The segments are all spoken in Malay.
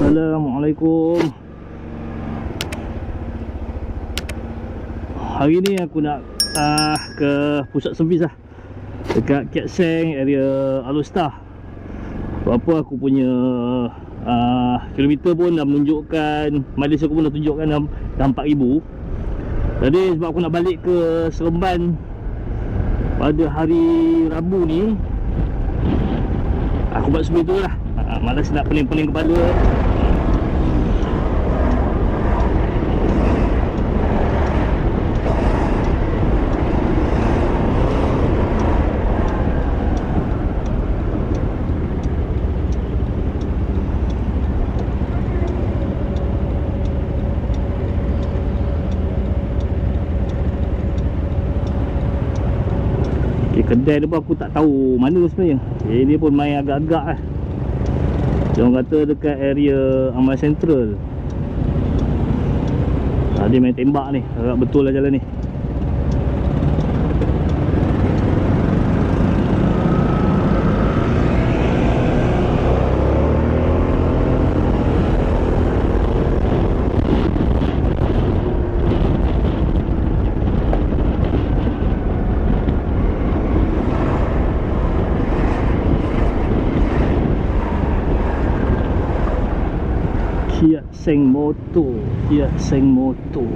Assalamualaikum. Hari ni aku nak ke pusat servis lah, dekat Keat Seng, area Alor-Setar. Apa aku punya kilometer pun dah menunjukkan, mileage aku pun dah tunjukkan dah 4,000. Jadi sebab aku nak balik ke Seremban pada hari Rabu ni, aku buat servis tu lah. Malas nak pening-pening kepala. Kedai tu pun aku tak tahu mana sebenarnya. Dia pun main agak-agak lah. Diorang kata dekat area Amal Central. Dia main tembak ni. Agak betul lah jalan ni. Keat Seng Motor, Keat Seng Motor.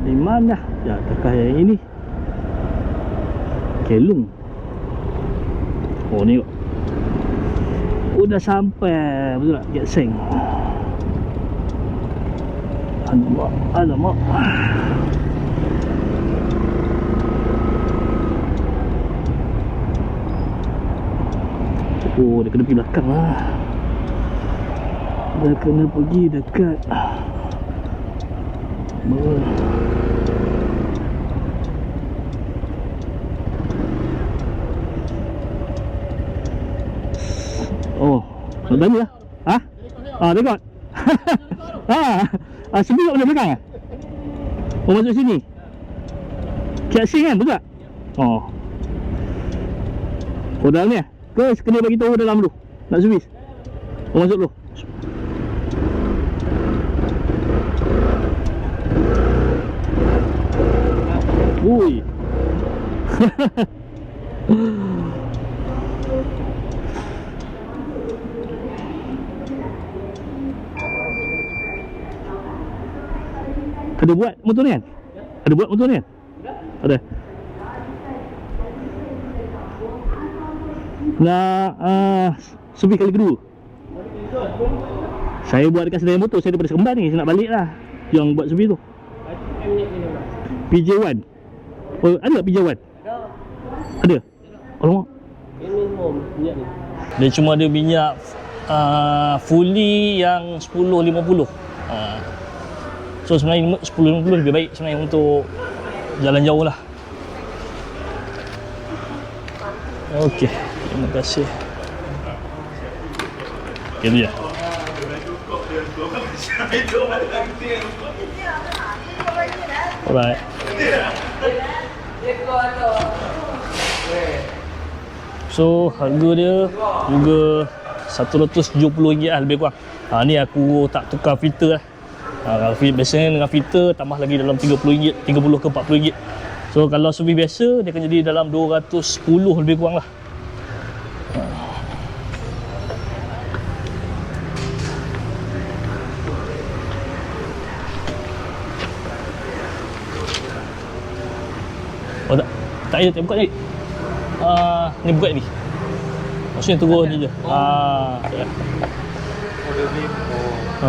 Di mana? Ya, dekat yang ini. Kelung. Oh ni. Udah sampai, betul tak? Keat Seng. Alamak, alamak. Oh, dia kena pergi belakang lah. Dia kena pergi dekat oh, nak tanya lah. Dekat. Sini kat mana belakang lah? Oh, masuk sini. Keat Seng kan, betul tak? Oh, dalam ni lah? Ke kena bagi tahu dalam dulu? Nak servis? Oh, masuk dulu. Ui. Ada buat motor ni kan? Ada buat motor ni kan? Ada. Nak servis kali kedua. Saya buat dekat Senayan Motor. Saya daripada Seremban ni. Saya nak balik lah. Yang buat servis tu PJ1. Oh, ada tak PJ1? Ada? Alamak. Minyak ni. Dia cuma ada minyak fully yang 10.50. So sebenarnya 10.50 lebih baik sebenarnya untuk jalan jauh lah. Okey, terima kasih. Itu je. Alright. So harga dia juga RM170 lah lebih kurang. Ni aku tak tukar filter lah. Biasanya dengan filter tambah lagi dalam RM30, 30 ke RM40. So kalau servis biasa dia akan jadi dalam 210 lebih kurang lah. Oh tak payah tak buka ni. Ni buka ni. Maksudnya turun ni je. Ya.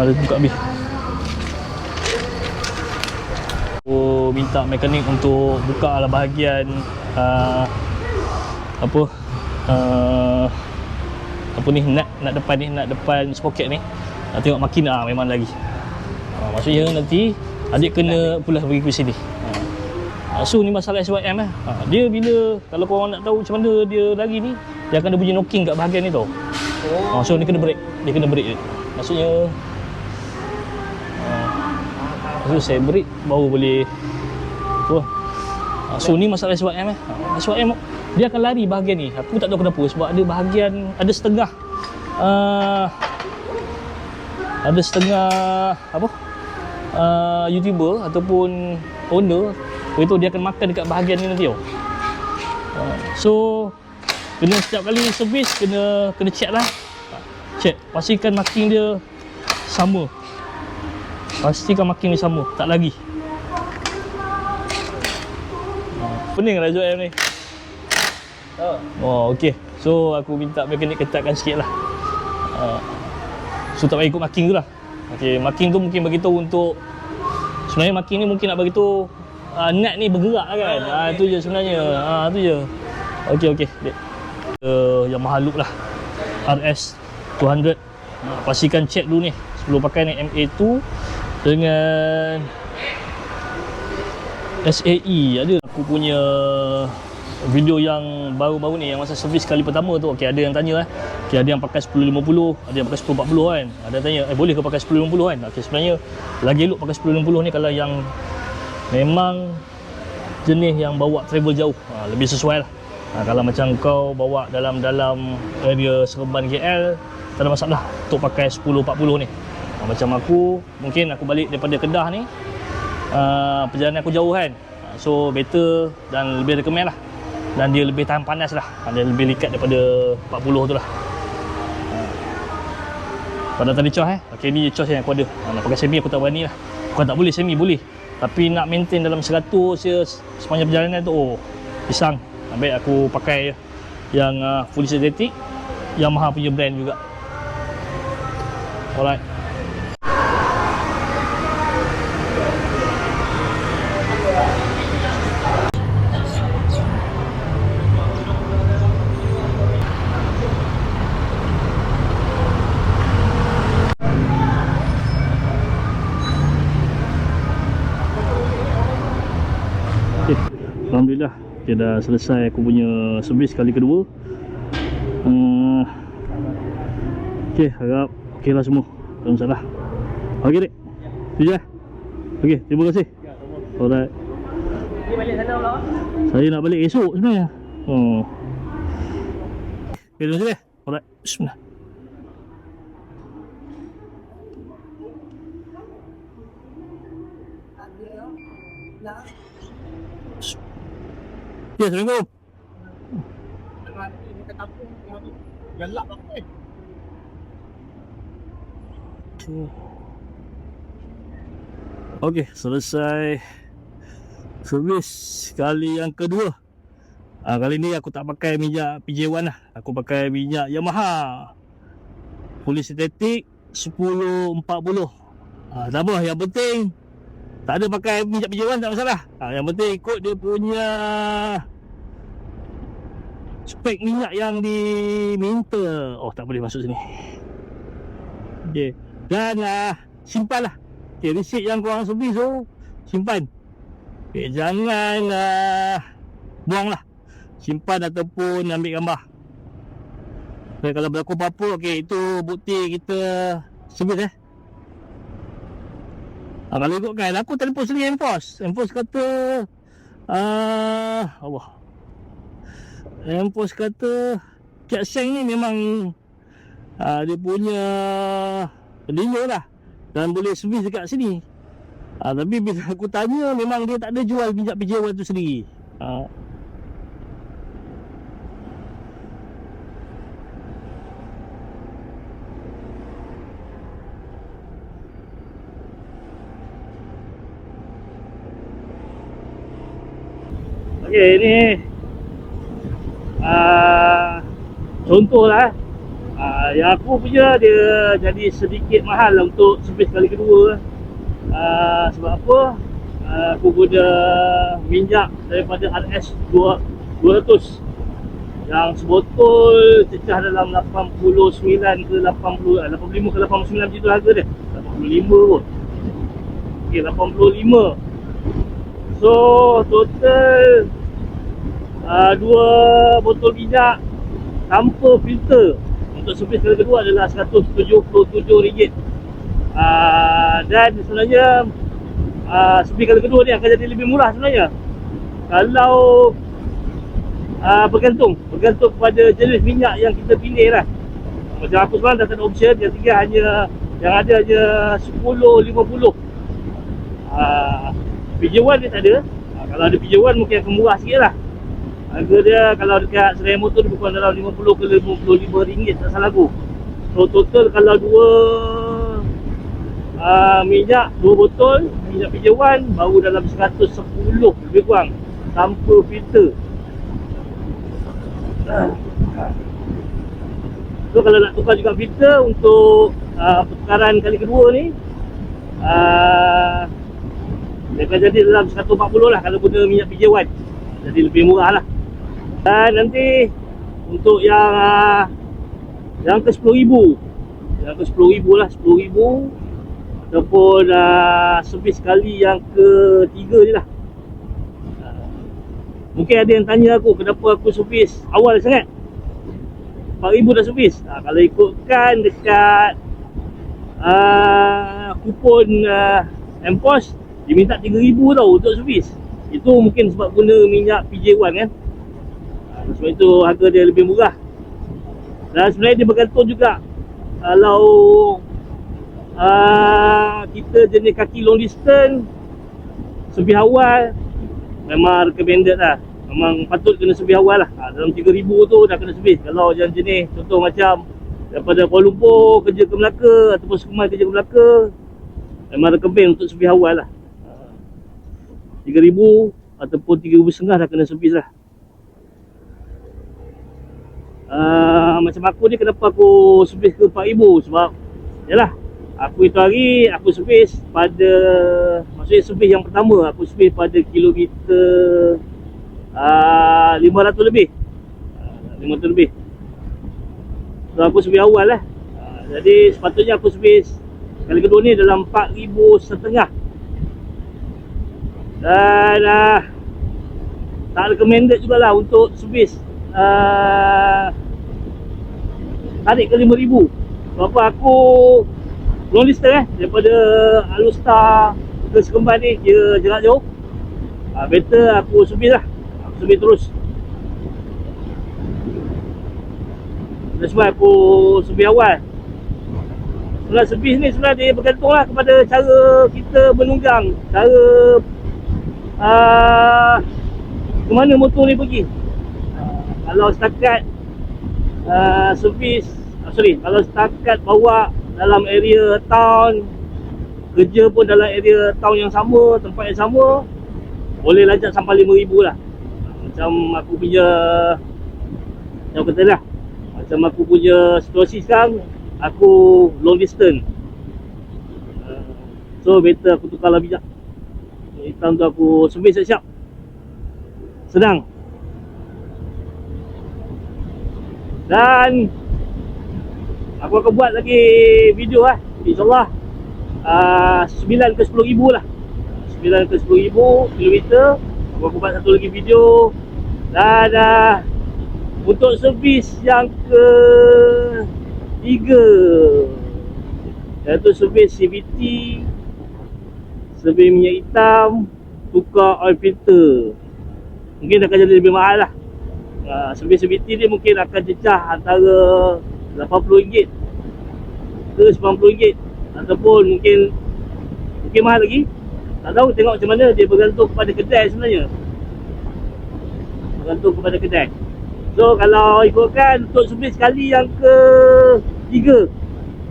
Dia buka habis. Aku minta mekanik untuk buka lah bahagian apa ni, nut depan sprocket ni. Tengok makin memang lagi. Maksudnya nanti adik kena pula bagi ke sini. So ni masalah SYM lah. Dia bila, kalau korang nak tahu macam mana dia lagi ni, dia akan ada bunyi knocking kat bahagian ni tau. So ni kena break. Dia kena break. Maksudnya saya break baru boleh tu. So ni masalah SYM SYM dia akan lari bahagian ni. Aku tak tahu kenapa, sebab ada bahagian, ada setengah YouTuber ataupun owner itu dia akan makan dekat bahagian ni nanti tau. So kena setiap kali servis kena check lah. Check, pastikan marking dia sama. Pastikan marking dia sama, tak lagi. Pening lah SYM ni. Okey. So aku minta mekanik ketatkan sikit lah. So tak payah ikut marking tu lah. Okey, marking tu mungkin bagi tahu untuk, sebenarnya marking ni mungkin nak bagi tahu nut ni bergerak kan. Itu je sebenarnya. Itu je. Okey. Yamaha Loop lah. RS 200. Pastikan check dulu ni sebelum pakai ni, MA2 dengan SAE. Ada aku punya video yang baru-baru ni, yang masa servis kali pertama tu. Okey, ada yang tanya okey, ada yang pakai 1050, ada yang pakai 1040 kan. Ada yang tanya boleh ke pakai 1050 kan. Okey, sebenarnya lagi elok pakai 1050 ni kalau yang memang jenis yang bawa travel jauh, lebih sesuai lah. Kalau macam kau bawa dalam area Seremban KL, tak ada masalah untuk pakai 1040 ni. Macam aku, mungkin aku balik daripada Kedah ni, perjalanan aku jauh kan, so better dan lebih recommend lah. Dan dia lebih tahan panas lah, dia lebih likat daripada 40 tu lah. Pada tadi cos okey, ni cos yang aku ada. Nak pakai semi aku tak berani lah. Bukan tak boleh, semi boleh, tapi nak maintain dalam 100 sepanjang perjalanan tu, pisang. Ambil aku pakai yang fully synthetic, Yamaha punya brand juga. Alright. Alhamdulillah, okay, dah selesai aku punya servis kali kedua. Okay, harap okay lah semua, tak masalah. Ok dek, tu je. Ok, terima kasih. Alright. Dia balik sana pula? Saya nak balik esok sebenarnya. Ok, terima kasih. Alright, bismillah. Ya, Assalamualaikum. Galak apa ni? Okey, selesai servis kali yang kedua. Kali ni aku tak pakai minyak PJ1 lah. Aku pakai minyak Yamaha fully synthetic 1040. Tak apa, yang penting tak ada pakai minyak PJ1 tak masalah. Yang penting ikut dia punya spek minyak yang diminta. Oh, tak boleh masuk sini. Okey. Dan simpan lah. Okay, receipt yang korang servis tu simpan. Okay, jangan buang lah. Simpan ataupun ambil gambar. Okay, kalau berlaku apa-apa, okay, itu bukti kita servis kalau ikutkan, aku telefon sendiri Enforce kata Allah, Enforce kata Kiakseng ni memang dia punya dealer lah dan boleh servis dekat sini. Tapi bila aku tanya, memang dia tak ada jual minyak PJ1 tu sendiri. Okey, ni contoh lah. Yang aku punya dia jadi sedikit mahal lah untuk servis kali kedua. Sebab apa? Aku guna minyak daripada RS 200 yang sebotol cecah dalam 89 ke 80, 85 ke 89 macam tu harga dia. 85 kot. Okey, 85. So total 2 botol minyak tanpa filter untuk servis kali kedua adalah RM177. Dan sebenarnya servis kali kedua ni akan jadi lebih murah sebenarnya kalau bergantung kepada jenis minyak yang kita pilih lah. Macam aku sekarang dah tak ada option, yang tinggal hanya yang ada hanya 10-50. PJ1 dia tak ada. Kalau ada PJ1 mungkin akan murah sikit lah. Harga dia kalau dekat Serai Motor dia bukan dalam 50 ke 55 ringgit, tak salah aku. So total kalau minyak 2 botol minyak PJ1 baru dalam 110 lebih kurang tanpa filter. So kalau nak tukar juga filter untuk pertukaran kali kedua ni, dia akan jadi dalam 140 lah kalau guna minyak PJ1. Jadi lebih murah lah. Dan nanti untuk yang ke 10,000, yang ke 10,000 lah, 10,000 ataupun servis sekali yang ke-3 je lah. Mungkin ada yang tanya aku kenapa aku servis awal sangat, 4,000 dah servis. Kalau ikutkan dekat kupon MPOS, dia minta 3,000 tau untuk servis. Itu mungkin sebab guna minyak PJ1 kan. Sebab itu harga dia lebih murah. Dan sebenarnya dia bergantung juga. Kalau kita jenis kaki long distance, servis awal memang recommended lah. Memang patut kena servis awal lah. Dalam 3,000 tu dah kena servis. Kalau yang jenis contoh macam daripada Kuala Lumpur kerja ke Melaka ataupun Sukuman kerja ke Melaka, memang recommend untuk servis awal lah. 3,000 ataupun 3,500 dah kena servis lah. Macam aku ni, kenapa aku servis ke 4,000? Sebab yalah, aku itu hari aku servis pada, maksudnya servis yang pertama aku servis pada kilometer 500 lebih. 500 lebih. So aku servis awal lah. Jadi sepatutnya aku servis kali kedua ni dalam 4,500. Dan tak recommended jugalah untuk servis tarik ke 5,000. Sebab apa, aku long distance daripada Alustar ke Seremban ni dia jarak jauh. Better aku servis lah. Aku servis terus. Sebab aku servis awal. Sebenarnya servis ni sebenarnya dia bergantung lah kepada cara kita menunggang, cara ke mana motor ni pergi. Kalau setakat servis, kalau setakat bawa dalam area town, kerja pun dalam area town yang sama, tempat yang sama, boleh lajak sampai 5,000 lah. Macam aku punya, yang kata lah, macam aku punya situasi sekarang, aku long distance. So better aku tukar lah minyak hitam tu, aku servis siap-siap, senang. Dan aku akan buat lagi video lah, InsyaAllah 9 ke 10,000 lah, 9 ke 10,000 kilometer. Aku akan buat satu lagi video. Dan untuk servis yang ke-3, iaitu servis CVT, servis minyak hitam, tukar oil filter, mungkin akan jadi lebih mahal lah. Servis CVT dia mungkin akan cecah antara RM80 ke RM90, ataupun mungkin mahal lagi Tak tahu, tengok macam mana. Dia bergantung kepada kedai sebenarnya. Bergantung kepada kedai. So kalau ikutkan untuk servis kali yang ke 3,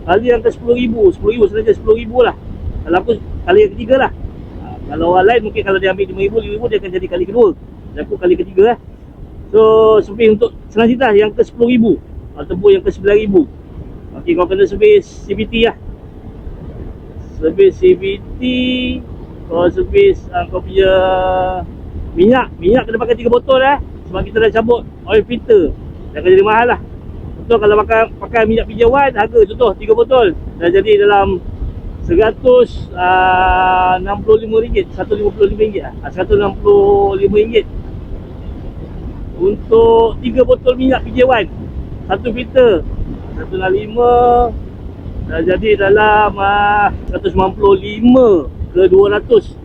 kali yang ke 10,000 saja, 10,000 lah. Kalau aku kali yang ke 3 lah. Kalau orang lain mungkin kalau dia ambil 5,000, 5,000 dia akan jadi kali kedua. Dan aku kali ke 3 lah. So servis untuk selanjutnya yang ke 10,000 ataupun yang ke 9,000. Okey, kau kena servis CVT lah. Servis CVT. Kau servis kau punya minyak kena pakai 3 botol sebab kita dah cabut oil filter. Dia akan jadi mahal lah. Betul, kalau pakai minyak pijawan, harga contoh 3 botol dah jadi dalam RM165, RM155 lah, RM165 untuk 3 botol minyak pijawan 1 filter. 165 dah jadi dalam 195 ke 200.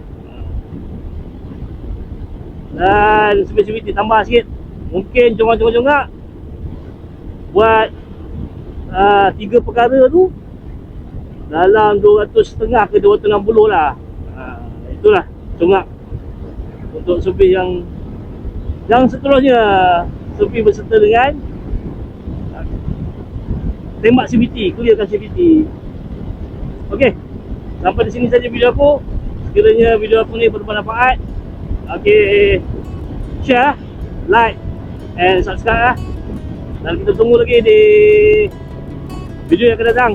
Dan spesifik tambah sikit, mungkin congak-congak buat 3 perkara tu dalam 200.5 ke 260 lah. Itulah congak untuk servis yang seterusnya. Servis berserta dengan tembak CVT, clearkan CVT. Okey, sampai di sini saja video aku. Sekiranya video aku ni bermanfaat, okey, share, like and subscribe lah. Dan kita tunggu lagi di video yang akan datang,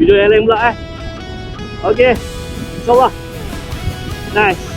video yang lain pula Okey, InsyaAllah. Nice.